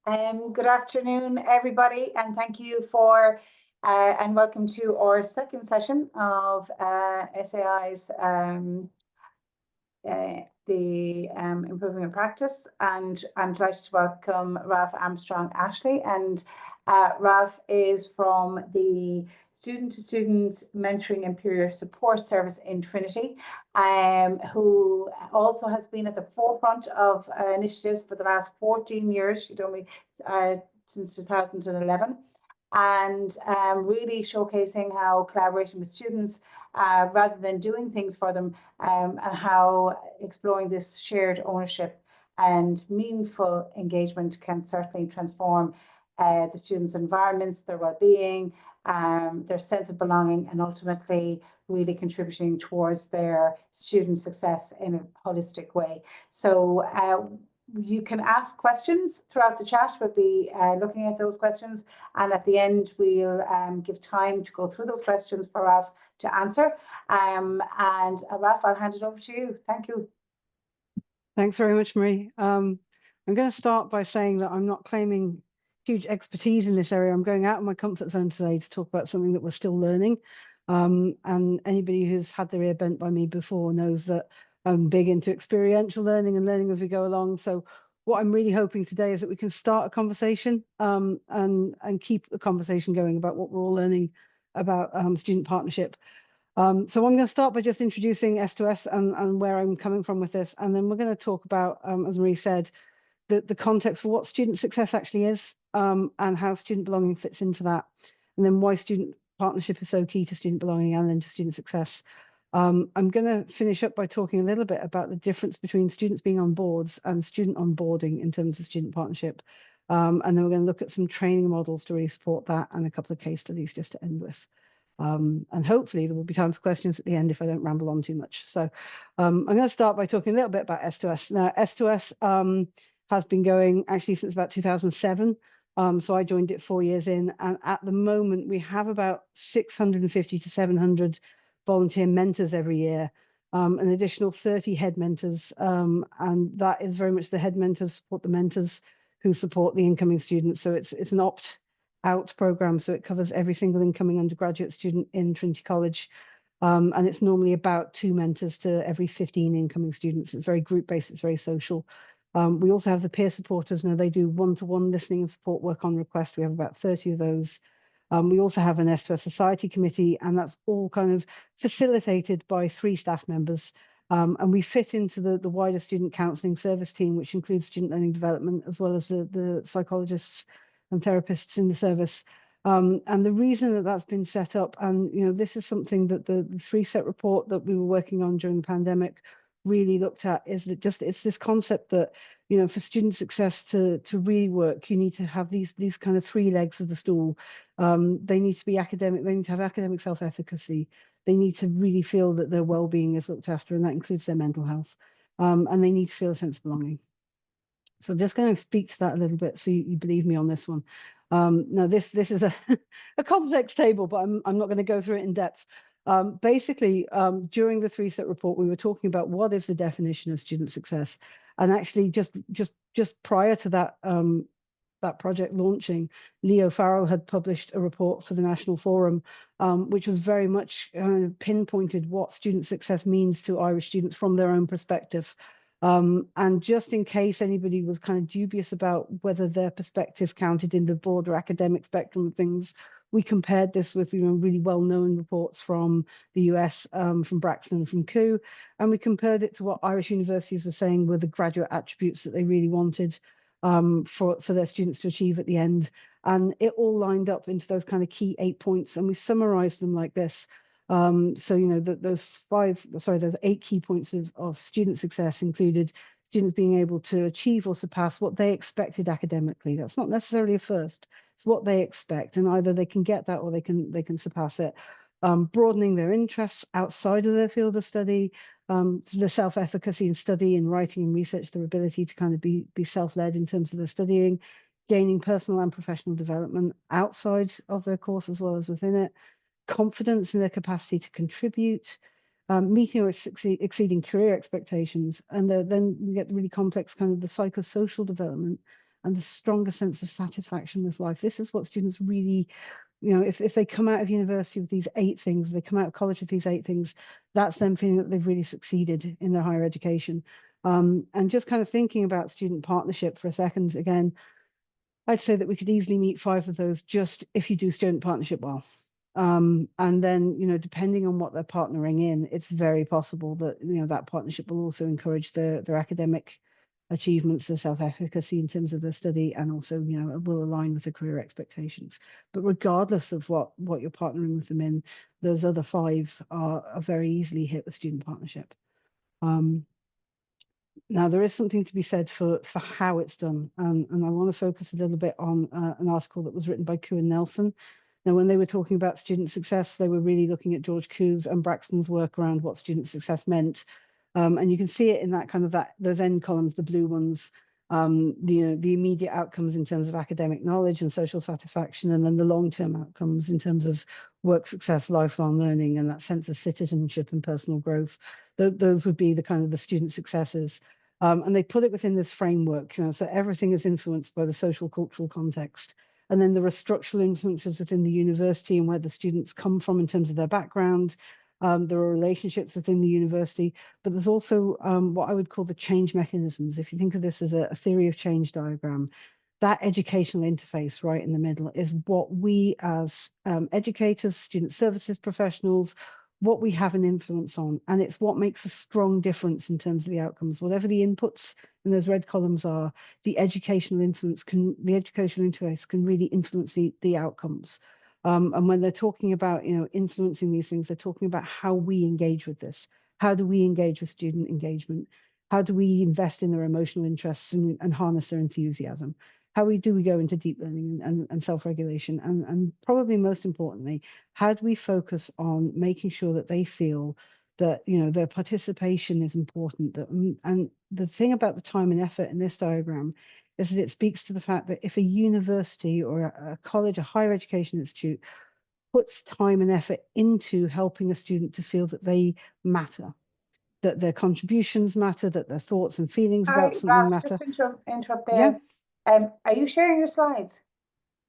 Good afternoon, everybody, and thank you for and welcome to our second session of SAI's Improving in Practice. And I'm delighted to welcome Ralph Armstrong Astley. And Ralph is from the Student-to-Student Mentoring and Peer Support Service in Trinity, who also has been at the forefront of initiatives for the last 14 years. She told me since 2011. And really showcasing how collaboration with students, rather than doing things for them, and how exploring this shared ownership and meaningful engagement can certainly transform the students' environments, their well-being, their sense of belonging, and ultimately really contributing towards their student success in a holistic way. So you can ask questions throughout the chat. We'll be looking at those questions, and at the end we'll give time to go through those questions for Ralph to answer. Ralph, I'll hand it over to you. Thank you. Thanks very much, Marie. I'm going to start by saying that I'm not claiming huge expertise in this area. I'm going out of my comfort zone today to talk about something that we're still learning. And anybody who's had their ear bent by me before knows that I'm big into experiential learning and learning as we go along. So what I'm really hoping today is that we can start a conversation and keep a conversation going about what we're all learning about student partnership. So I'm going to start by just introducing S2S and where I'm coming from with this. And then we're going to talk about, as Marie said, the context for what student success actually is, and how student belonging fits into that. And then why student partnership is so key to student belonging and then to student success. I'm going to finish up by talking a little bit about the difference between students being on boards and student onboarding in terms of student partnership. And then we're going to look at some training models to really support that and a couple of case studies just to end with. And hopefully there will be time for questions at the end if I don't ramble on too much. So I'm going to start by talking a little bit about S2S. Now, S2S has been going actually since about 2007. So I joined it 4 years in, and at the moment we have about 650 to 700 volunteer mentors every year, an additional 30 head mentors, and that is very much the head mentors support the mentors who support the incoming students. So it's an opt-out program, so it covers every single incoming undergraduate student in Trinity College, and it's normally about 2 mentors to every 15 incoming students. It's very group-based, it's very social. We also have the peer supporters. Now they do one-to-one listening and support work on request. We have about 30 of those. We also have an S2S Society committee, and that's all kind of facilitated by 3 staff members. And we fit into the wider student counselling service team, which includes student learning development, as well as the psychologists and therapists in the service. And the reason that that's been set up, and this is something that the 3-set report that we were working on during the pandemic really looked at, is that it's this concept that for student success to really work, you need to have these kind of 3 legs of the stool. They need to be academic, they need to have academic self-efficacy, they need to really feel that their well-being is looked after, and that includes their mental health, and they need to feel a sense of belonging. So I'm just going to speak to that a little bit so you believe me on this one. Now this is a complex table, but I'm not going to go through it in depth. Basically, during the 3-set report, we were talking about what is the definition of student success, and actually just prior to that that project launching, Leo Farrell had published a report for the National Forum, which was very much pinpointed what student success means to Irish students from their own perspective. And just in case anybody was kind of dubious about whether their perspective counted in the broader academic spectrum of things, we compared this with really well-known reports from the US, from Braxton and from Koo, and we compared it to what Irish universities are saying were the graduate attributes that they really wanted for their students to achieve at the end. And it all lined up into those kind of key 8 points, and we summarized them like this. So those 8 key points of student success included students being able to achieve or surpass what they expected academically. That's not necessarily a first, it's what they expect, and either they can get that or they can surpass it. Broadening their interests outside of their field of study, the self-efficacy in study and writing and research, their ability to kind of be self-led in terms of their studying, gaining personal and professional development outside of their course as well as within it, confidence in their capacity to contribute, meeting or exceeding career expectations, and then we get the really complex kind of the psychosocial development and the stronger sense of satisfaction with life. This is what students really, if they come out of university with these 8 things, they come out of college with these 8 things, that's them feeling that they've really succeeded in their higher education. And just kind of thinking about student partnership for a second, again, I'd say that we could easily meet 5 of those just if you do student partnership well. And then, depending on what they're partnering in, it's very possible that, that partnership will also encourage their academic achievements, their self-efficacy in terms of their study, and also, will align with the career expectations. But regardless of what you're partnering with them in, those other 5 are very easily hit with student partnership. Now, there is something to be said for how it's done, and I want to focus a little bit on an article that was written by Koo and Nelson. Now, when they were talking about student success, they were really looking at George Koo's and Braxton's work around what student success meant. And you can see it in that kind of those end columns, the blue ones, the immediate outcomes in terms of academic knowledge and social satisfaction, and then the long-term outcomes in terms of work success, lifelong learning, and that sense of citizenship and personal growth. Those would be the kind of the student successes. And they put it within this framework, so everything is influenced by the social cultural context. And then there are structural influences within the university and where the students come from in terms of their background. There are relationships within the university, but there's also what I would call the change mechanisms. If you think of this as a theory of change diagram, that educational interface right in the middle is what we as educators, student services professionals, what we have an influence on, and it's what makes a strong difference in terms of the outcomes. Whatever the inputs in those red columns are, the educational interface can really influence the outcomes. And when they're talking about influencing these things, they're talking about how we engage with this. How do we engage with student engagement? How do we invest in their emotional interests and harness their enthusiasm? How do we go into deep learning and self-regulation? And probably most importantly, how do we focus on making sure that they feel that their participation is important? And the thing about the time and effort in this diagram is that it speaks to the fact that if a university or a college, a higher education institute, puts time and effort into helping a student to feel that they matter, that their contributions matter, that their thoughts and feelings about something matter. Just to interrupt Yeah. there. Are you sharing your slides?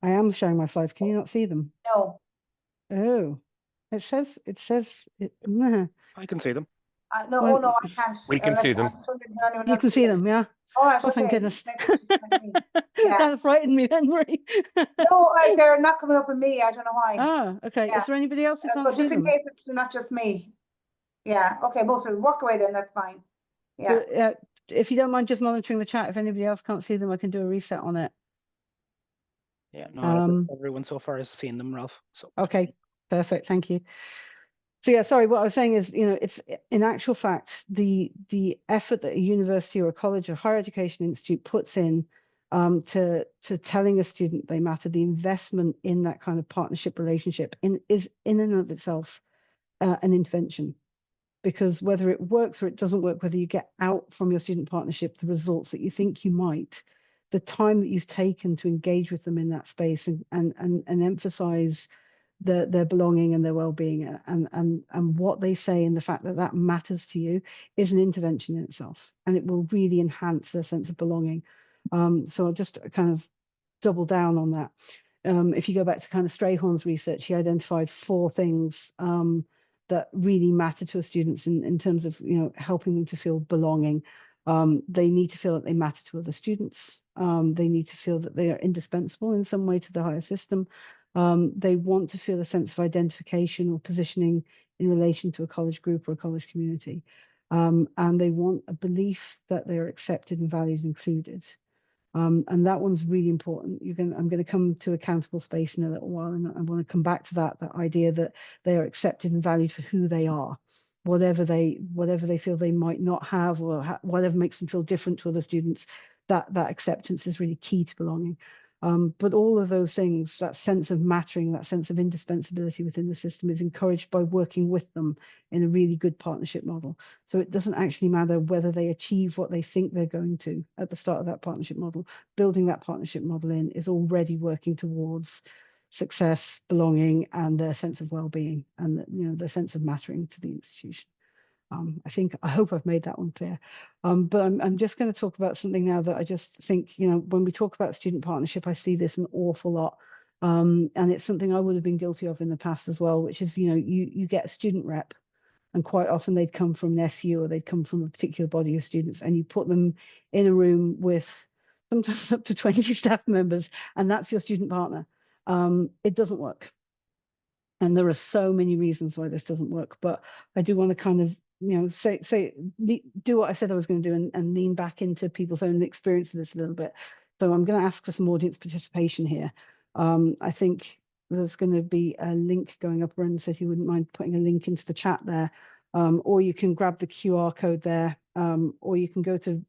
I am sharing my slides. Can you not see them? No. Oh, it says I can see them. No, Well, no, I can't. We can see them. You can see them, yeah. All right, Oh, thank goodness. Yeah. That frightened me then, Marie. No, they're not coming up with me. I don't know why. Ah, okay. Yeah. Is there anybody else who can't but see just in them? case it's not just me. Yeah. Okay. Most people walk away then. That's fine. Yeah. But, if you don't mind just monitoring the chat, if anybody else can't see them, I can do a reset on it. Yeah, no, everyone so far has seen them, Ralph. So okay, perfect. Thank you. So yeah, sorry, what I was saying is, it's in actual fact, the effort that a university or a college or higher education institute puts in to telling a student they matter, the investment in that kind of partnership relationship is in and of itself an intervention. Because whether it works or it doesn't work, whether you get out from your student partnership the results that you think you might, the time that you've taken to engage with them in that space and emphasize their belonging and their well-being and what they say and the fact that that matters to you is an intervention in itself, and it will really enhance their sense of belonging. So I'll just kind of double down on that. If you go back to kind of Strayhorn's research, he identified 4 things that really matter to students in terms of helping them to feel belonging. They need to feel that they matter to other students. They need to feel that they are indispensable in some way to the higher system. They want to feel a sense of identification or positioning in relation to a college group or a college community. And they want a belief that they are accepted and valued and included. And that one's really important. I'm going to come to accountable space in a little while, and I want to come back to that idea that they are accepted and valued for who they are, whatever they feel they might not have, or whatever makes them feel different to other students. That acceptance is really key to belonging. But all of those things, that sense of mattering, that sense of indispensability within the system, is encouraged by working with them in a really good partnership model. So it doesn't actually matter whether they achieve what they think they're going to at the start of that partnership model. Building that partnership model in is already working towards success, belonging, and their sense of well-being, and their sense of mattering to the institution. I hope I've made that one clear. But I'm just going to talk about something now that I just think, when we talk about student partnership, I see this an awful lot. And it's something I would have been guilty of in the past as well, which is, you get a student rep, and quite often they'd come from an SU or they'd come from a particular body of students, and you put them in a room with sometimes up to 20 staff members, and that's your student partner. It doesn't work. And there are so many reasons why this doesn't work, but I do want to kind of, do what I said I was going to do and lean back into people's own experience of this a little bit. So I'm going to ask for some audience participation here. I think there's going to be a link going up. Ren said he wouldn't mind putting a link into the chat there, or you can grab the QR code there, or you can go to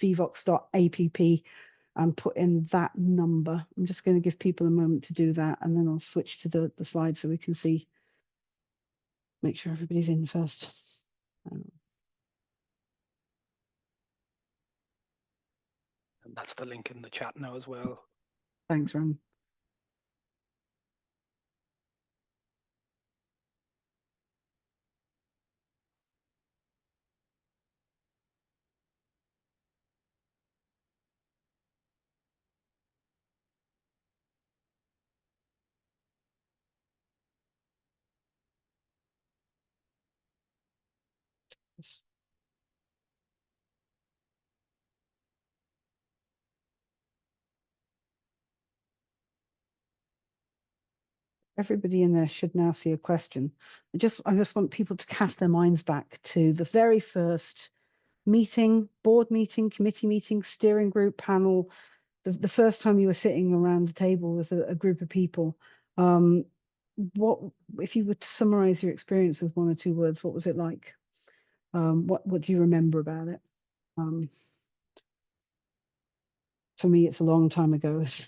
vvox.app and put in that number. I'm just going to give people a moment to do that, and then I'll switch to the slide so we can see, make sure everybody's in first. And that's the link in the chat now as well. Thanks, Ron. Everybody in there should now see a question. I just want people to cast their minds back to the very first meeting, board meeting, committee meeting, steering group, panel, the first time you were sitting around the table with a group of people. What, if you were to summarize your experience with one or two words, what was it like? What do you remember about it? For me, it's a long time ago, as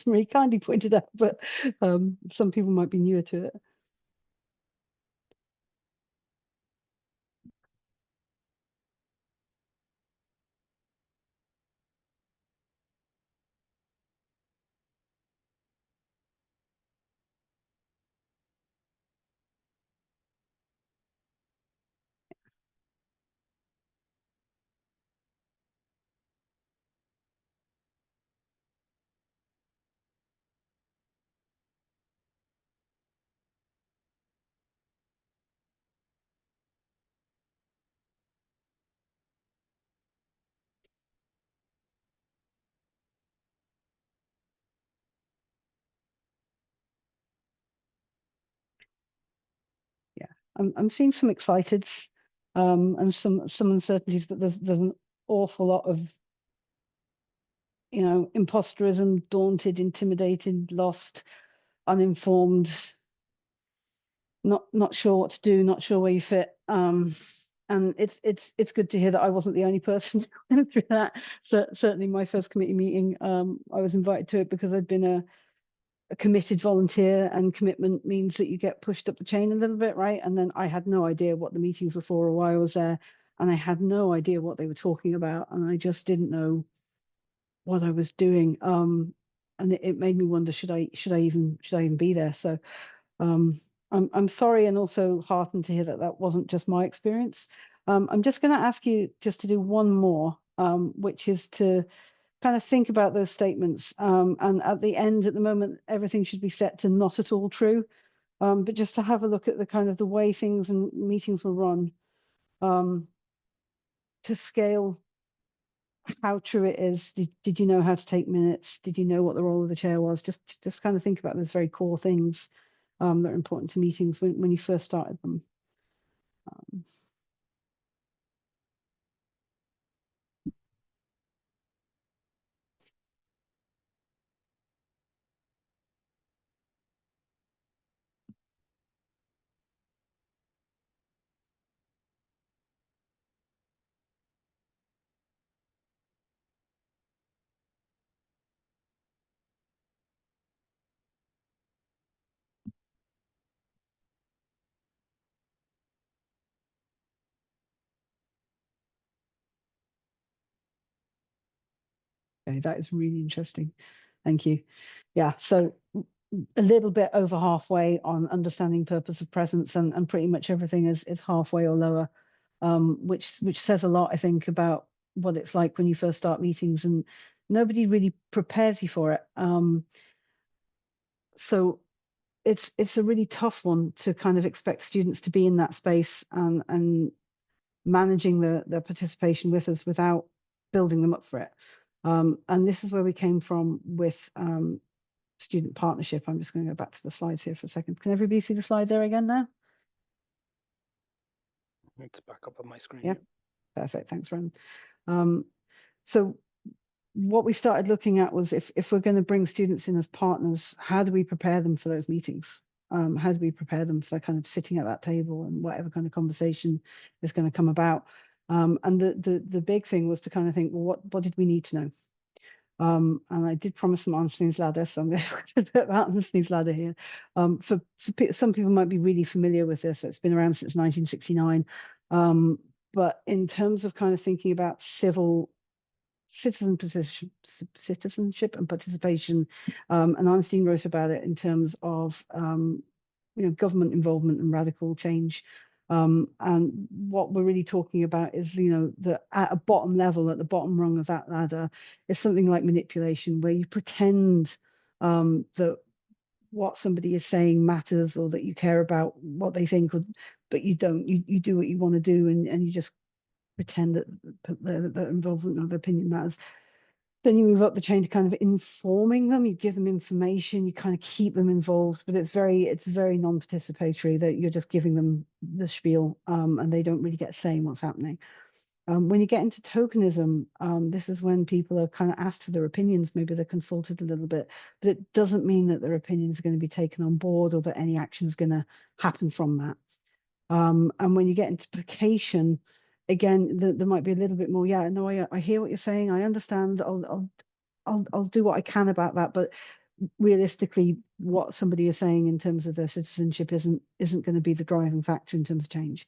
Marie kindly pointed out, but some people might be newer to it. I'm seeing some exciteds and some uncertainties, but there's an awful lot of imposterism, daunted, intimidated, lost, uninformed, not sure what to do, not sure where you fit. And it's good to hear that I wasn't the only person going through that. So certainly my first committee meeting, I was invited to it because I'd been a committed volunteer, and commitment means that you get pushed up the chain a little bit, right? And then I had no idea what the meetings were for or why I was there, and I had no idea what they were talking about, and I just didn't know what I was doing. And it made me wonder, should I even be there? So I'm sorry, and also heartened to hear that that wasn't just my experience. I'm just going to ask you just to do one more, which is to kind of think about those statements. And at the end, at the moment, everything should be set to not at all true. But just to have a look at the kind of the way things and meetings were run, to scale how true it is. Did you know how to take minutes? Did you know what the role of the chair was? Just kind of think about those very core things that are important to meetings when you first started them. Okay, that is really interesting. Thank you. Yeah, so a little bit over halfway on understanding purpose of presence, and pretty much everything is halfway or lower which says a lot, I think, about what it's like when you first start meetings, and nobody really prepares you for it. So it's a really tough one to kind of expect students to be in that space and managing their participation with us without building them up for it. And this is where we came from with student partnership. I'm just going to go back to the slides here for a second. Can everybody see the slide there again now? It's back up on my screen. Yeah, perfect. Thanks, Ren. So what we started looking at was if we're going to bring students in as partners, how do we prepare them for those meetings? How do we prepare them for kind of sitting at that table and whatever kind of conversation is going to come about? And the big thing was to kind of think, well, what did we need to know? And I did promise some Arnstein's ladder, so I'm going to talk a bit about Arnstein's ladder here. For some people might be really familiar with this. It's been around since 1969. But in terms of kind of thinking about citizenship and participation, and Arnstein wrote about it in terms of government involvement and radical change. And what we're really talking about is, that at a bottom level, at the bottom rung of that ladder, is something like manipulation, where you pretend that what somebody is saying matters, or that you care about what they think, but you don't. You do what you want to do, and you just pretend that the involvement of opinion matters. Then you move up the chain to kind of informing them. You give them information. You kind of keep them involved, but it's very non-participatory. That you're just giving them the spiel, and they don't really get a say in what's happening. When you get into tokenism, this is when people are kind of asked for their opinions. Maybe they're consulted a little bit, but it doesn't mean that their opinions are going to be taken on board, or that any action is going to happen from that. And when you get into placation, again, there might be a little bit more. Yeah, no, I hear what you're saying. I understand. I'll do what I can about that. But realistically, what somebody is saying in terms of their citizenship isn't going to be the driving factor in terms of change.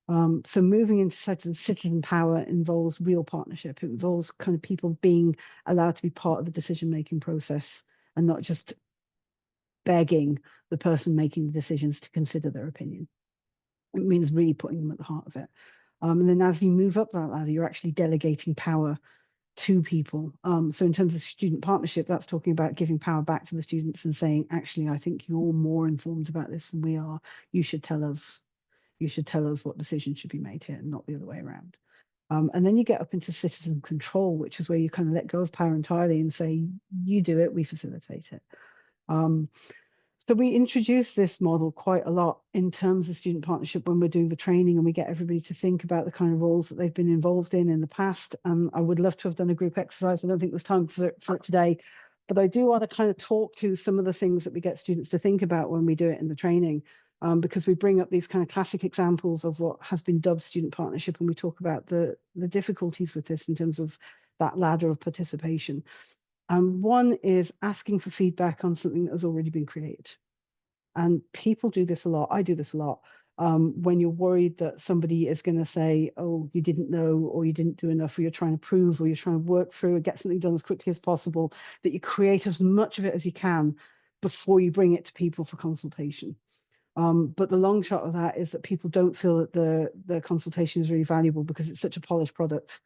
So moving into citizen power involves real partnership. It involves kind of people being allowed to be part of the decision-making process, and not just begging the person making the decisions to consider their opinion. It means really putting them at the heart of it. And then as you move up that ladder, you're actually delegating power to people. So in terms of student partnership, that's talking about giving power back to the students and saying, actually, I think you're more informed about this than we are. You should tell us what decisions should be made here, and not the other way around. And then you get up into citizen control, which is where you kind of let go of power entirely and say, you do it, we facilitate it. So we introduce this model quite a lot in terms of student partnership when we're doing the training, and we get everybody to think about the kind of roles that they've been involved in the past. And I would love to have done a group exercise. I don't think there's time for it today, but I do want to kind of talk to some of the things that we get students to think about when we do it in the training, because we bring up these kind of classic examples of what has been dubbed student partnership, and we talk about the difficulties with this in terms of that ladder of participation. And one is asking for feedback on something that has already been created. And people do this a lot. I do this a lot. When you're worried that somebody is going to say, oh, you didn't know, or you didn't do enough, or you're trying to prove, or you're trying to work through and get something done as quickly as possible, that you create as much of it as you can before you bring it to people for consultation. But the long shot of that is that people don't feel that the consultation is really valuable, because it's such a polished product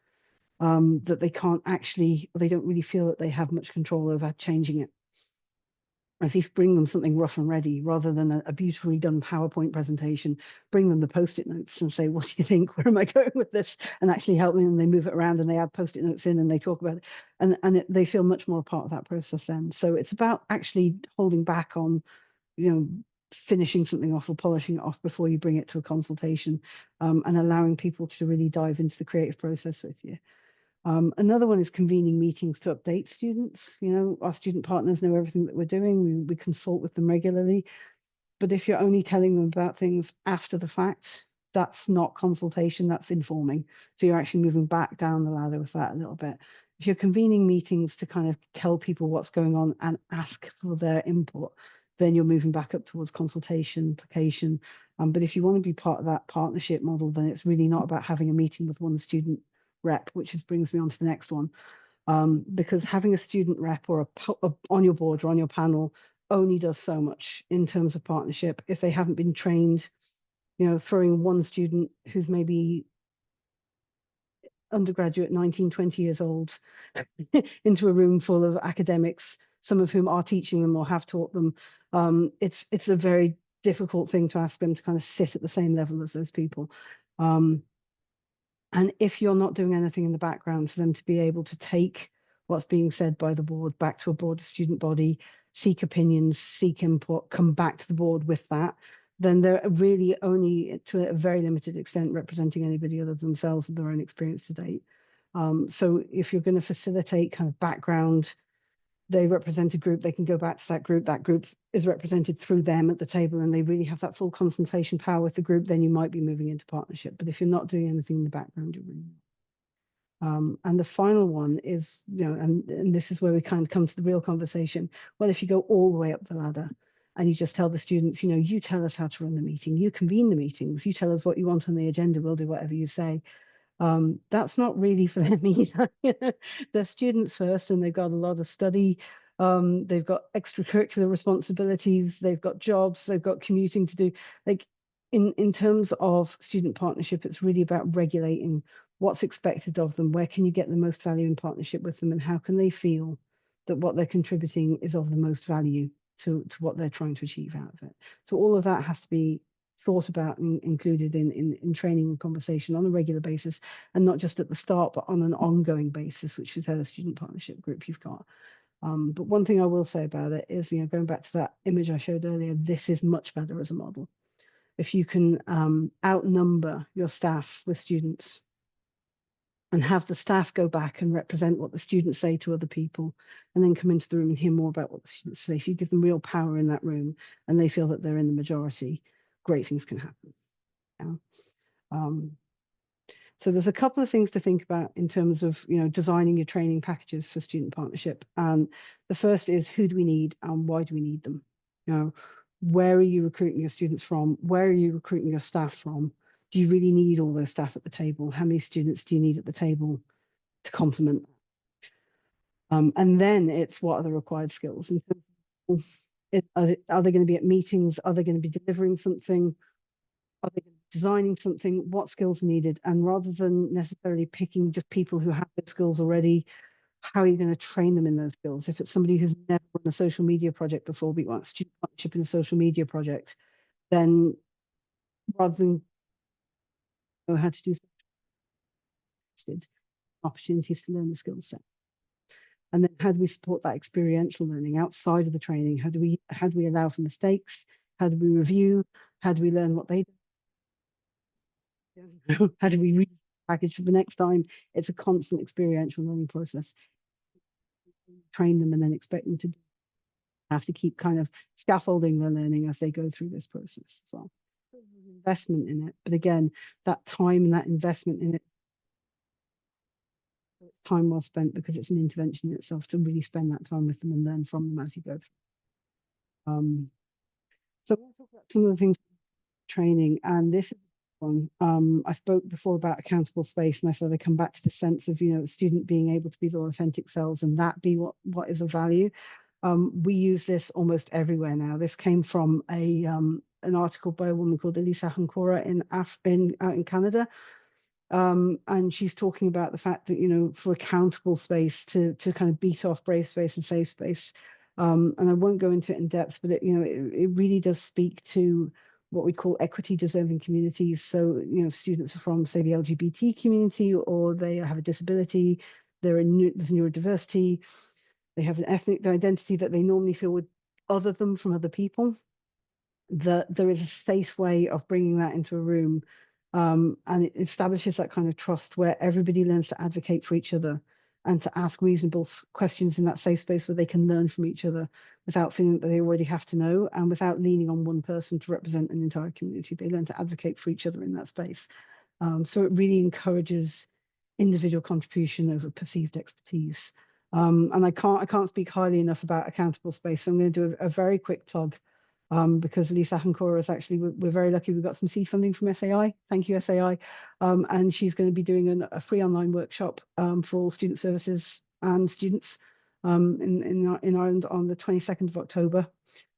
that they can't actually, or they don't really feel that they have much control over changing it. As if bring them something rough and ready, rather than a beautifully done PowerPoint presentation. Bring them the Post-it notes and say, what do you think? Where am I going with this? And actually help them, and they move it around, and they add Post-it notes in, and they talk about it. And they feel much more a part of that process then. So it's about actually holding back on, finishing something off or polishing it off before you bring it to a consultation, and allowing people to really dive into the creative process with you. Another one is convening meetings to update students. Our student partners know everything that we're doing. We consult with them regularly. But if you're only telling them about things after the fact, that's not consultation, that's informing. So you're actually moving back down the ladder with that a little bit. If you're convening meetings to kind of tell people what's going on and ask for their input, then you're moving back up towards consultation, placation. But if you want to be part of that partnership model, then it's really not about having a meeting with one student rep, which brings me on to the next one, because having a student rep or on your board or on your panel only does so much in terms of partnership. If they haven't been trained throwing one student who's maybe undergraduate, 19, 20 years old, into a room full of academics, some of whom are teaching them or have taught them. It's a very difficult thing to ask them to kind of sit at the same level as those people. And if you're not doing anything in the background for them to be able to take what's being said by the board back to a broader student body, seek opinions, seek input, come back to the board with that, then they're really only to a very limited extent representing anybody other than themselves and their own experience to date. So if you're going to facilitate kind of background, they represent a group, they can go back to that group is represented through them at the table, and they really have that full consultation power with the group, then you might be moving into partnership. But if you're not doing anything in the background, you're really not. And the final one is, and this is where we kind of come to the real conversation. Well, if you go all the way up the ladder and you just tell the students, you tell us how to run the meeting, you convene the meetings, you tell us what you want on the agenda, we'll do whatever you say. That's not really for them either. They're students first, and they've got a lot of study. They've got extracurricular responsibilities. They've got jobs. They've got commuting to do. Like in terms of student partnership, it's really about regulating what's expected of them. Where can you get the most value in partnership with them, and how can they feel that what they're contributing is of the most value to what they're trying to achieve out of it. So all of that has to be thought about and included in training and conversation on a regular basis, and not just at the start, but on an ongoing basis, which is how the student partnership group you've got. But one thing I will say about it is, going back to that image I showed earlier, this is much better as a model. If you can outnumber your staff with students and have the staff go back and represent what the students say to other people, and then come into the room and hear more about what the students say, if you give them real power in that room and they feel that they're in the majority, great things can happen. So there's a couple of things to think about in terms of designing your training packages for student partnership. And the first is, who do we need and why do we need them? Where are you recruiting your students from? Where are you recruiting your staff from? Do you really need all those staff at the table? How many students do you need at the table to complement that? And then it's, what are the required skills? In terms of, are they going to be at meetings? Are they going to be delivering something? Are they designing something? What skills are needed? And rather than necessarily picking just people who have those skills already, how are you going to train them in those skills? If it's somebody who's never run a social media project before, but wants student partnership in a social media project, then rather than know how to do opportunities to learn the skill set. And then how do we support that experiential learning outside of the training? How do we allow for mistakes? How do we review? How do we learn what they do? How do we read the package for the next time? It's a constant experiential learning process. Train them and then expect them to have to keep kind of scaffolding their learning as they go through this process as well. There's investment in it, but again, that time and that investment in it, time well spent, because it's an intervention in itself to really spend that time with them and learn from them as you go through. So we'll talk about some of the things training, and this is one. I spoke before about accountable space, and I said I come back to the sense of the student being able to be their authentic selves, and that be what is of value. We use this almost everywhere now. This came from an article by a woman called Elisa Hankora out in Canada. And she's talking about the fact that, for accountable space to kind of beat off brave space and safe space. And I won't go into it in depth, but it really does speak to what we call equity deserving communities. So, if students are from, say, the LGBT community, or they have a disability, there's neurodiversity, they have an ethnic identity that they normally feel would other them from other people, that there is a safe way of bringing that into a room. And it establishes that kind of trust where everybody learns to advocate for each other and to ask reasonable questions in that safe space where they can learn from each other without feeling that they already have to know, and without leaning on one person to represent an entire community. They learn to advocate for each other in that space. So it really encourages individual contribution over perceived expertise. And I can't speak highly enough about accountable space. So I'm going to do a very quick plug. Because Lisa Hankora is actually, we're very lucky we got some seed funding from SAI. Thank you, SAI. And she's going to be doing a free online workshop for all student services and students in Ireland on the 22nd of October.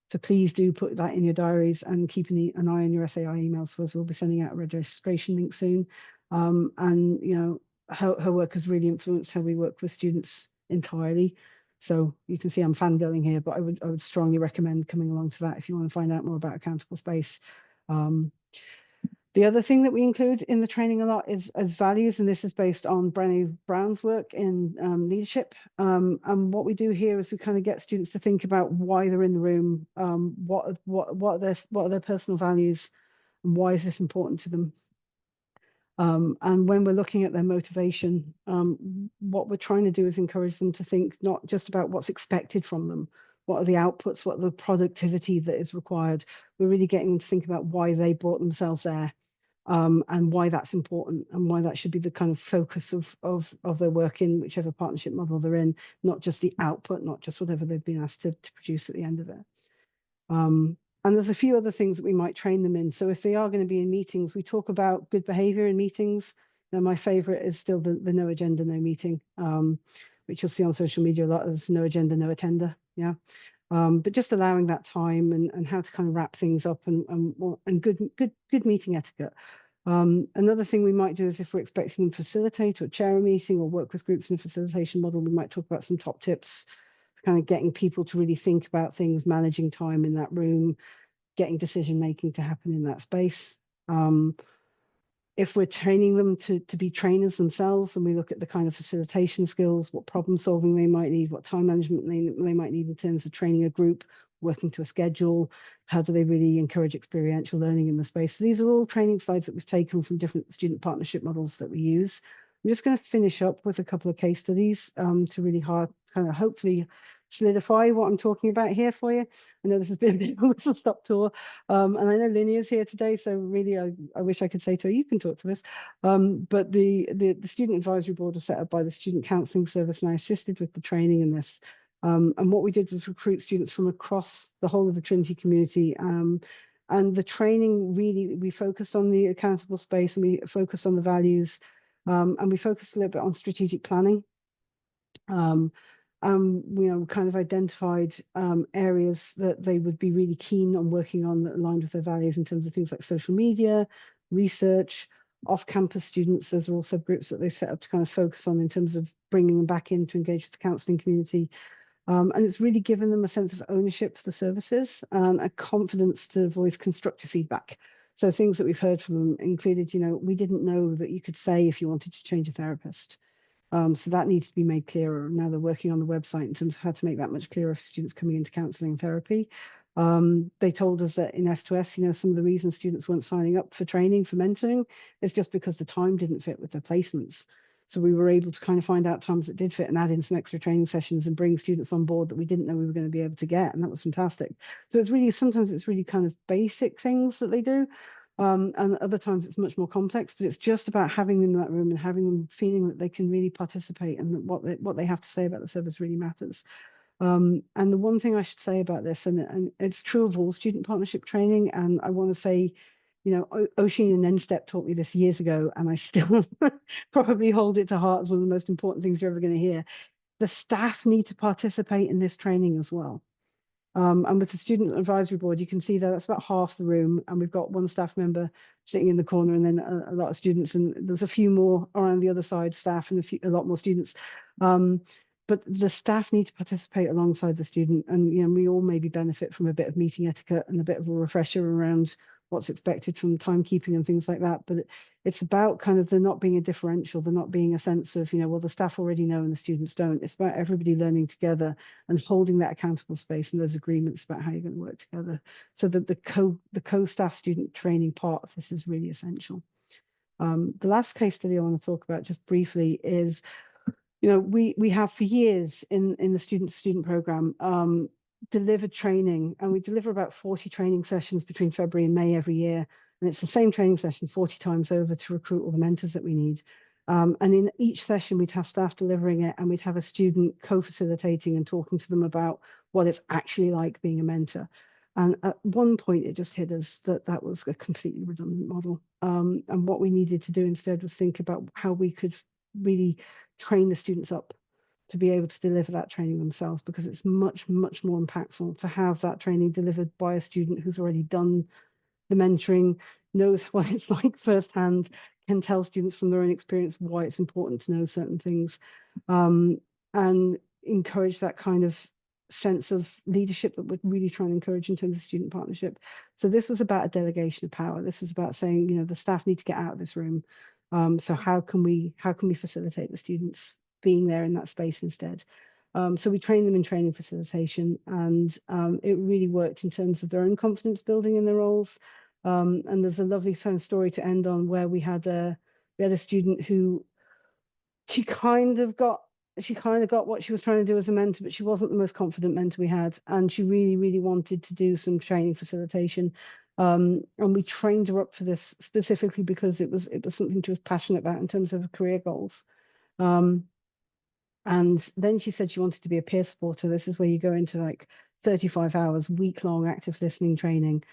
So please do put that in your diaries and keep an eye on your SAI emails, for us. We'll be sending out a registration link soon. And you know, her work has really influenced how we work with students entirely. So you can see I'm fangirling here, but I would strongly recommend coming along to that if you want to find out more about accountable space. The other thing that we include in the training a lot is as values, and this is based on Brené Brown's work in leadership. And what we do here is we kind of get students to think about why they're in the room, what are their personal values, and why is this important to them. And when we're looking at their motivation, what we're trying to do is encourage them to think not just about what's expected from them, what are the outputs, what are the productivity that is required. We're really getting them to think about why they brought themselves there. And why that's important, and why that should be the kind of focus of their work in whichever partnership model they're in, not just the output, not just whatever they've been asked to produce at the end of it. And there's a few other things that we might train them in. So if they are going to be in meetings, we talk about good behavior in meetings. Now, my favorite is still the no agenda, no meeting, which you'll see on social media a lot as no agenda, no attender. Yeah. But just allowing that time and how to kind of wrap things up and good meeting etiquette. Another thing we might do is if we're expecting them to facilitate or chair a meeting or work with groups in a facilitation model, we might talk about some top tips for kind of getting people to really think about things, managing time in that room, getting decision making to happen in that space. If we're training them to be trainers themselves, and we look at the kind of facilitation skills, what problem solving they might need, what time management they might need in terms of training a group, working to a schedule, how do they really encourage experiential learning in the space. So these are all training slides that we've taken from different student partnership models that we use. I'm just going to finish up with a couple of case studies to really kind of hopefully solidify what I'm talking about here for you. I know this has been a bit of a whistle-stop tour, and I know Linnea's here today, so really I wish I could say to her, you can talk to this. But the student advisory board was set up by the Student Counselling Service, and I assisted with the training in this. And what we did was recruit students from across the whole of the Trinity community. And the training really, we focused on the accountable space, and we focused on the values, and we focused a little bit on strategic planning. You know, kind of identified areas that they would be really keen on working on that aligned with their values in terms of things like social media, research, off-campus students. There's all subgroups that they set up to kind of focus on in terms of bringing them back in to engage with the counselling community. And it's really given them a sense of ownership for the services and a confidence to voice constructive feedback. So things that we've heard from them included, you know, we didn't know that you could say if you wanted to change a therapist. So that needs to be made clearer. Now they're working on the website in terms of how to make that much clearer for students coming into counselling and therapy. They told us that in S2S, you know, some of the reasons students weren't signing up for training, for mentoring, is just because the time didn't fit with their placements. So we were able to kind of find out times that did fit and add in some extra training sessions and bring students on board that we didn't know we were going to be able to get. And that was fantastic. So it's really, sometimes it's really kind of basic things that they do. And other times it's much more complex, but it's just about having them in that room and having them feeling that they can really participate and that what they have to say about the service really matters. And the one thing I should say about this, and it's true of all student partnership training, and I want to say, you know, Oisin and NSTEP taught me this years ago, and I still probably hold it to heart as one of the most important things you're ever going to hear. The staff need to participate in this training as well. And with the student advisory board, you can see that that's about half the room, and we've got one staff member sitting in the corner, and then a lot of students, and there's a few more around the other side, staff, and a lot more students. But the staff need to participate alongside the student, and you know, we all maybe benefit from a bit of meeting etiquette and a bit of a refresher around what's expected from timekeeping and things like that. But it's about kind of there not being a differential, there not being a sense of, you know, well, the staff already know and the students don't. It's about everybody learning together and holding that accountable space and those agreements about how you're going to work together. So that the co-staff student training part of this is really essential. The last case study I want to talk about just briefly is, you know, we have for years in the student program delivered training, and we deliver about 40 training sessions between February and May every year. And it's the same training session 40 times over to recruit all the mentors that we need. And in each session, we'd have staff delivering it, and we'd have a student co-facilitating and talking to them about what it's actually like being a mentor. And at one point, it just hit us that that was a completely redundant model. And what we needed to do instead was think about how we could really train the students up to be able to deliver that training themselves, because it's much, much more impactful to have that training delivered by a student who's already done the mentoring, knows what it's like firsthand, can tell students from their own experience why it's important to know certain things, and encourage that kind of sense of leadership that we're really trying to encourage in terms of student partnership. So this was about a delegation of power. This is about saying, the staff need to get out of this room. So how can we facilitate the students being there in that space instead? So we train them in training facilitation, and it really worked in terms of their own confidence building in their roles. And there's a lovely story to end on, where we had a student who she kind of got what she was trying to do as a mentor, but she wasn't the most confident mentor we had, and she really, really wanted to do some training facilitation. And we trained her up for this specifically because it was something she was passionate about in terms of her career goals. And then she said she wanted to be a peer supporter. This is where you go into like 35 hours, week-long active listening training.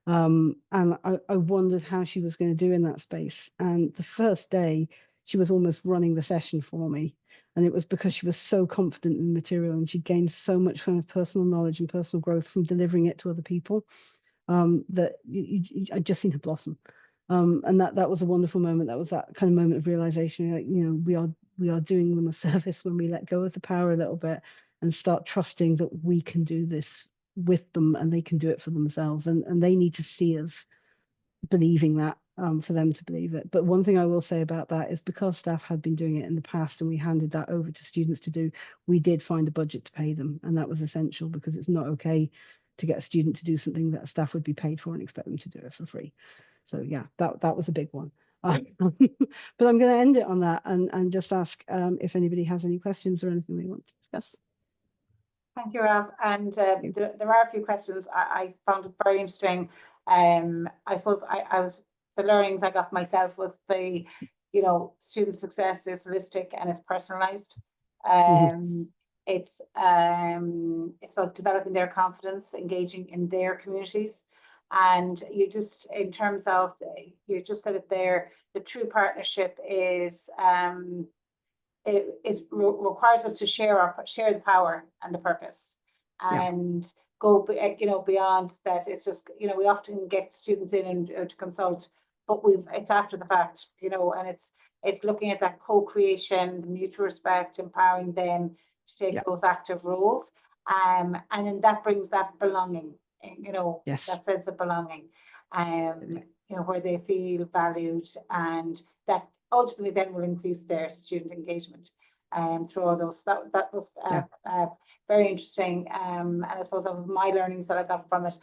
And I wondered how she was going to do in that space. And the first day, she was almost running the session for me. And it was because she was so confident in the material, and she gained so much kind of personal knowledge and personal growth from delivering it to other people, that I just seemed to blossom. And that was a wonderful moment. That was that kind of moment of realization, like, we are doing them a service when we let go of the power a little bit and start trusting that we can do this with them, and they can do it for themselves, and they need to see us believing that, for them to believe it. But one thing I will say about that is, because staff had been doing it in the past and we handed that over to students to do, we did find a budget to pay them, and that was essential, because it's not okay to get a student to do something that staff would be paid for and expect them to do it for free. So yeah, that was a big one. But I'm going to end it on that, and just ask if anybody has any questions or anything they want to discuss. Thank you, Rav. And there are a few questions I found it very interesting. I suppose I was, the learnings I got myself was the, student success is holistic and it's personalized. It's about developing their confidence, engaging in their communities. And you just, in terms of, you just said it there, the true partnership is, it requires us to share the power and the purpose, and go, beyond that. It's just, we often get students in and to consult, but it's after the fact, and it's looking at that co-creation, mutual respect, empowering them to take those active roles, and then that brings that belonging, that sense of belonging, where they feel valued, and that ultimately then will increase their student engagement through all those. That was very interesting, and I suppose that was my learnings that I got from it.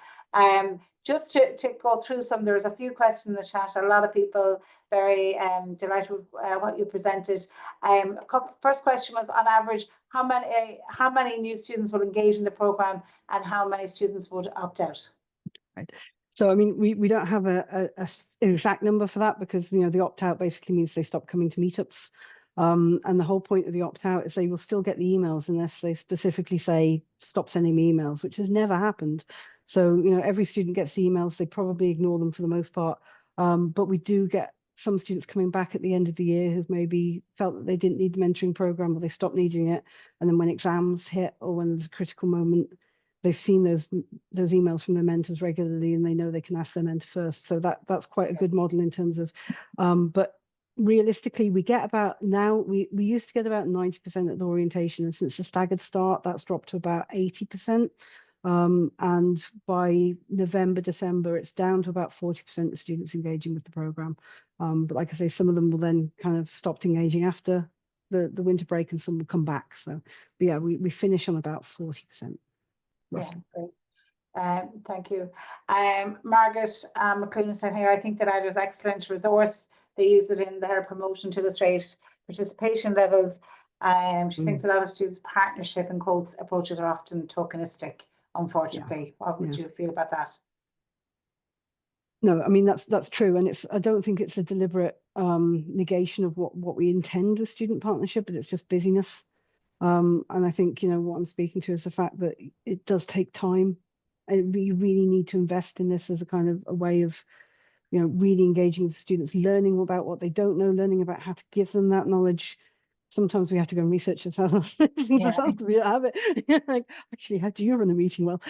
Just to go through some, there's a few questions in the chat. A lot of people very delighted with what you presented. First question was, on average, how many new students will engage in the program, and how many students would opt out? Right. So, I mean, we don't have an exact number for that, because, the opt-out basically means they stop coming to meetups. And the whole point of the opt-out is they will still get the emails unless they specifically say, stop sending me emails, which has never happened. So, every student gets the emails. They probably ignore them for the most part. But we do get some students coming back at the end of the year who've maybe felt that they didn't need the mentoring program, or they stopped needing it. And then when exams hit, or when there's a critical moment, they've seen those emails from their mentors regularly, and they know they can ask their mentor first. So that's quite a good model in terms of, but realistically, we get about, now we used to get about 90% at the orientation, and since the staggered start, that's dropped to about 80%. And by November, December, it's down to about 40% of students engaging with the program. But like I say, some of them will then kind of stop engaging after the winter break, and some will come back. So, but yeah, we finish on about 40%. Roughly. Yeah, great. Thank you. Margaret McLean said here, I think that IDA is an excellent resource. They use it in the help promotion to illustrate participation levels. She thinks a lot of students' partnership, in quotes, approaches are often tokenistic, unfortunately. What would you feel about that? No, I mean, that's true. And I don't think it's a deliberate negation of what we intend with student partnership, but it's just busyness. And I think, what I'm speaking to is the fact that it does take time, and we really need to invest in this as a kind of a way of, really engaging with students, learning about what they don't know, learning about how to give them that knowledge, sometimes we have to go and research it ourselves because we don't have it. Like, actually, how do you run a meeting well?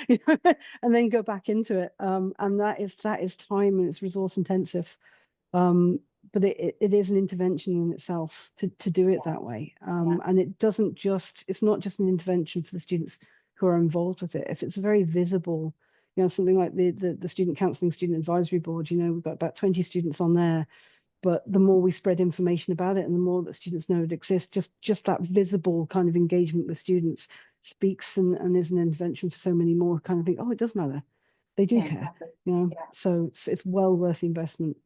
And then go back into it. And that is time, and it's resource intensive. But it is an intervention in itself to do it that way. And it's not just an intervention for the students who are involved with it. If it's a very visible, something like the student counselling, student advisory board, we've got about 20 students on there. But the more we spread information about it and the more that students know it exists, just that visible kind of engagement with students speaks and is an intervention for so many more kind of think, oh, it does matter. They do care, so it's well worth the investment.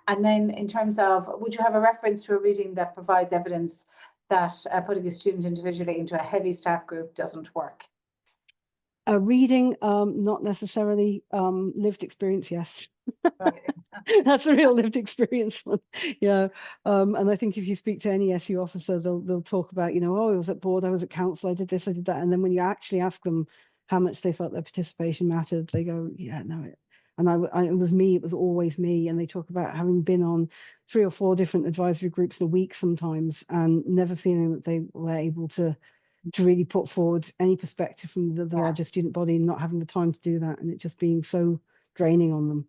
And then in terms of, would you have a reference to a reading that provides evidence that putting a student individually into a heavy staff group doesn't work? A reading, not necessarily. Lived experience, yes. Right. That's a real lived experience one. And I think if you speak to any SU officer, they'll talk about, oh, I was at board, I was at council, I did this, I did that. And then when you actually ask them how much they felt their participation mattered, they go, yeah, no, it was me, it was always me. And they talk about having been on 3 or 4 different advisory groups in a week sometimes, and never feeling that they were able to really put forward any perspective from the larger student body, and not having the time to do that, and it just being so draining on them.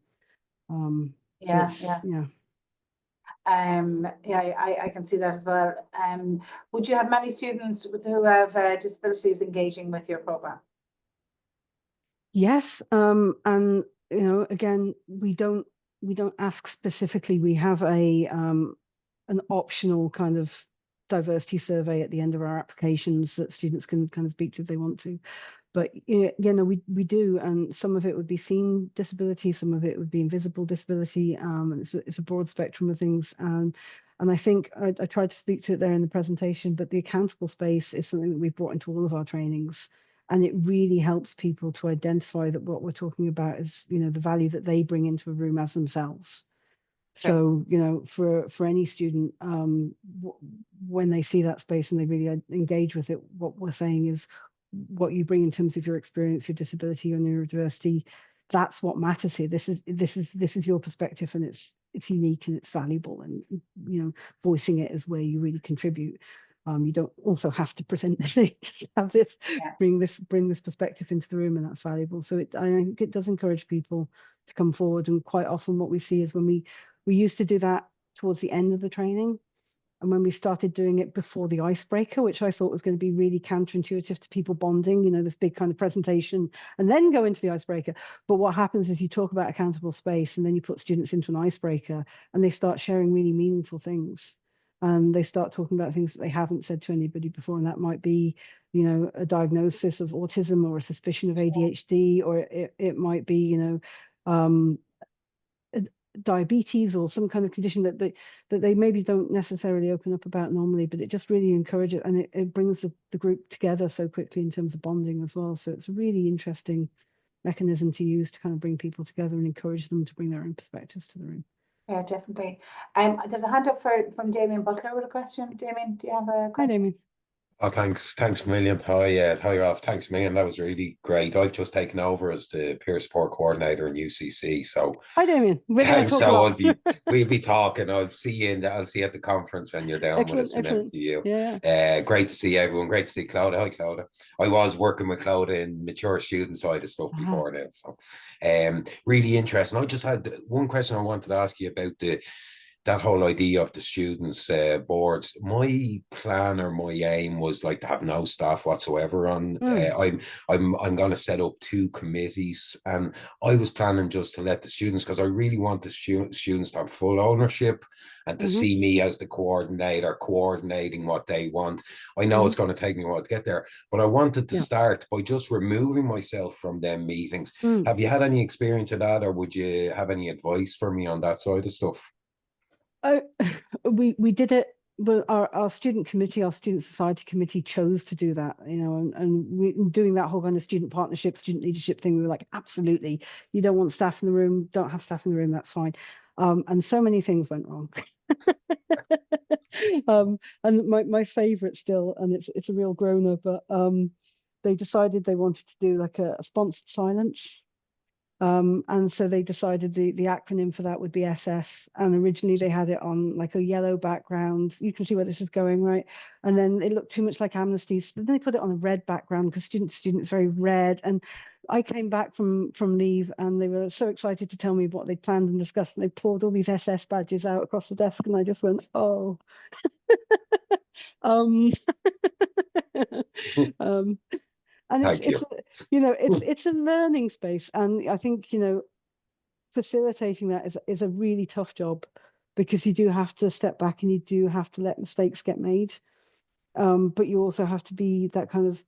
I can see that as well. Would you have many students who have disabilities engaging with your program? Yes, and again, we don't ask specifically. We have an optional kind of diversity survey at the end of our applications that students can kind of speak to if they want to. But we do, and some of it would be seen disability, some of it would be invisible disability, and it's a broad spectrum of things. And I think I tried to speak to it there in the presentation, but the accountable space is something that we've brought into all of our trainings, and it really helps people to identify that what we're talking about is the value that they bring into a room as themselves. So, for any student, when they see that space and they really engage with it, what we're saying is what you bring in terms of your experience, your disability, your neurodiversity, that's what matters here. This is your perspective, and it's unique and it's valuable, and voicing it is where you really contribute. You don't also have to present this thing, have this, bring this perspective into the room, and that's valuable. So I think it does encourage people to come forward. And quite often what we see is when we used to do that towards the end of the training, and when we started doing it before the icebreaker, which I thought was going to be really counterintuitive to people bonding, this big kind of presentation, and then go into the icebreaker. But what happens is you talk about accountable space, and then you put students into an icebreaker, and they start sharing really meaningful things. And they start talking about things that they haven't said to anybody before. And that might be, a diagnosis of autism or a suspicion of ADHD, or it might be, diabetes or some kind of condition that they maybe don't necessarily open up about normally, but it just really encourages, and it brings the group together so quickly in terms of bonding as well. So it's a really interesting mechanism to use to kind of bring people together and encourage them to bring their own perspectives to the room. Yeah, definitely. There's a hand up from Damien Butler with a question. Damien, do you have a question? Hi, Damien. Oh, thanks a million. Hi, Ralph. Thanks a million. That was really great. I've just taken over as the peer support coordinator in UCC. So hi, Damien. We'll be talking. I'll see you at the conference when you're down with us in MTU. Yeah. Great to see everyone. Great to see Clodagh. Hi, Clodagh. I was working with Clodagh in mature student side of stuff before now. So really interesting. I just had one question I wanted to ask you about that whole idea of the students' boards. My plan or my aim was like to have no staff whatsoever on. I'm going to set up 2 committees, and I was planning just to let the students, because I really want the students to have full ownership and to see me as the coordinator coordinating what they want. I know it's going to take me a while to get there, but I wanted to start by just removing myself from them meetings. Have you had any experience of that, or would you have any advice for me on that side of stuff? We did it, but our student committee, our student society committee chose to do that, and we doing that whole kind of student partnership, student leadership thing. We were like, absolutely, you don't want staff in the room, don't have staff in the room, that's fine. And so many things went wrong. And my favorite still, and it's a real groaner, but they decided they wanted to do like a sponsored silence. And so they decided the acronym for that would be SS. And originally they had it on like a yellow background. You can see where this is going, right? And then it looked too much like Amnesty. So then they put it on a red background because students very red. And I came back from leave and they were so excited to tell me what they'd planned and discussed. And they poured all these SS badges out across the desk. And I just went, oh. And Thank you. it's a learning space, and I think facilitating that is a really tough job, because you do have to step back and you do have to let mistakes get made, but you also have to be that kind of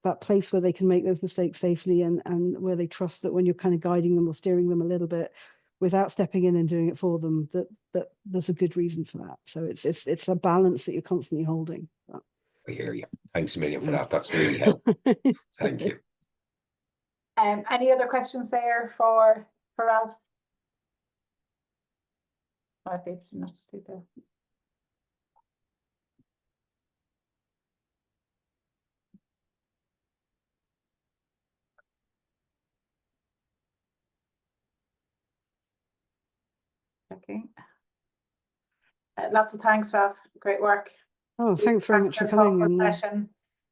that place where they can make those mistakes safely, and where they trust that when you're kind of guiding them or steering them a little bit without stepping in and doing it for them, that there's a good reason for that. So it's a balance that you're constantly holding. I hear you. Thanks a million for that. That's really helpful. Thank you. Any other questions there for Ralph? Might be able to not see there. Okay. Lots of thanks, Ralph. Great work. Oh, thanks very much for coming. And session.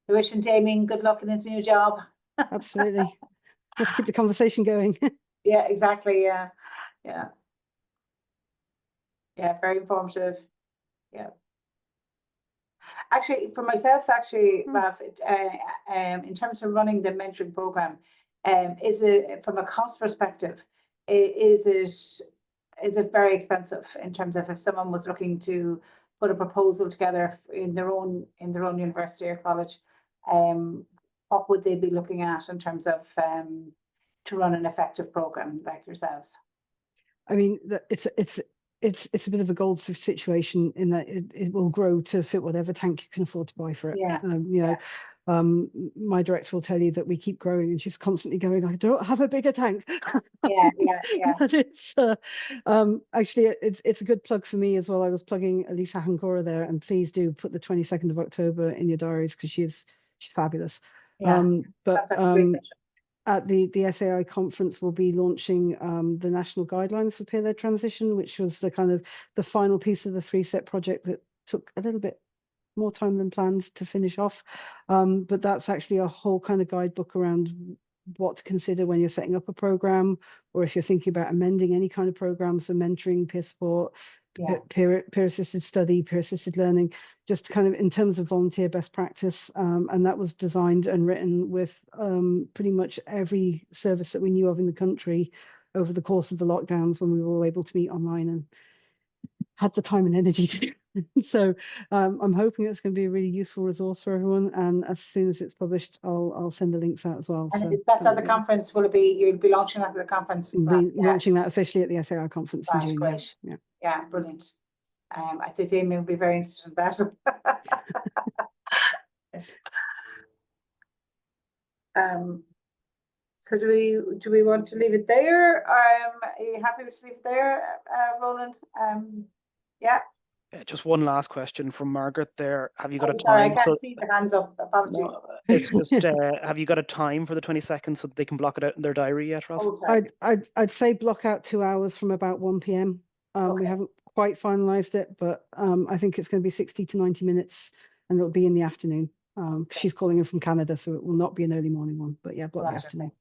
We're wishing Damien good luck in his new job. Absolutely. Let's keep the conversation going. Yeah, exactly. Yeah. Very informative. Yeah. Actually, for myself, Ralph, in terms of running the mentoring program, is it, from a cost perspective, is it very expensive in terms of if someone was looking to put a proposal together in their own university or college, what would they be looking at in terms of to run an effective program like yourselves? I mean, it's a bit of a gold situation in that it will grow to fit whatever tank you can afford to buy for it. Yeah. My director will tell you that we keep growing, and she's constantly going, I don't have a bigger tank. Yeah. But it's actually it's a good plug for me as well. I was plugging Elisa Hankora there, and please do put the 22nd of October in your diaries, because she's fabulous. Yeah. But That's a great session. at the SAI conference, we'll be launching the national guidelines for peer-led transition, which was the kind of the final piece of the 3-step project that took a little bit more time than planned to finish off. But that's actually a whole kind of guidebook around what to consider when you're setting up a program, or if you're thinking about amending any kind of programs, so mentoring, peer support, peer assisted study, peer assisted learning, just kind of in terms of volunteer best practice. And that was designed and written with pretty much every service that we knew of in the country over the course of the lockdowns, when we were all able to meet online and had the time and energy to do it. So I'm hoping it's going to be a really useful resource for everyone, and as soon as it's published, I'll send the links out as well. And so that's at the conference. Will it be, you'll be launching that at the conference? Launching that officially at the SAI conference in June. Great. Yeah, brilliant. I think Damien will be very interested in that. So do we want to leave it there? Are you happy to leave it there, Roland? Yeah. Just one last question from Margaret there. Have you got a time? Sorry, I can't see the hands up. Apologies. No, it's just have you got a time for the 22nd so that they can block it out in their diary yet, Ralph? Oh, sorry. I'd say block out 2 hours from about 1 p.m. We haven't quite finalized it, but I think it's going to be 60 to 90 minutes, and it'll be in the afternoon. She's calling in from Canada, so it will not be an early morning one, but yeah, block the afternoon.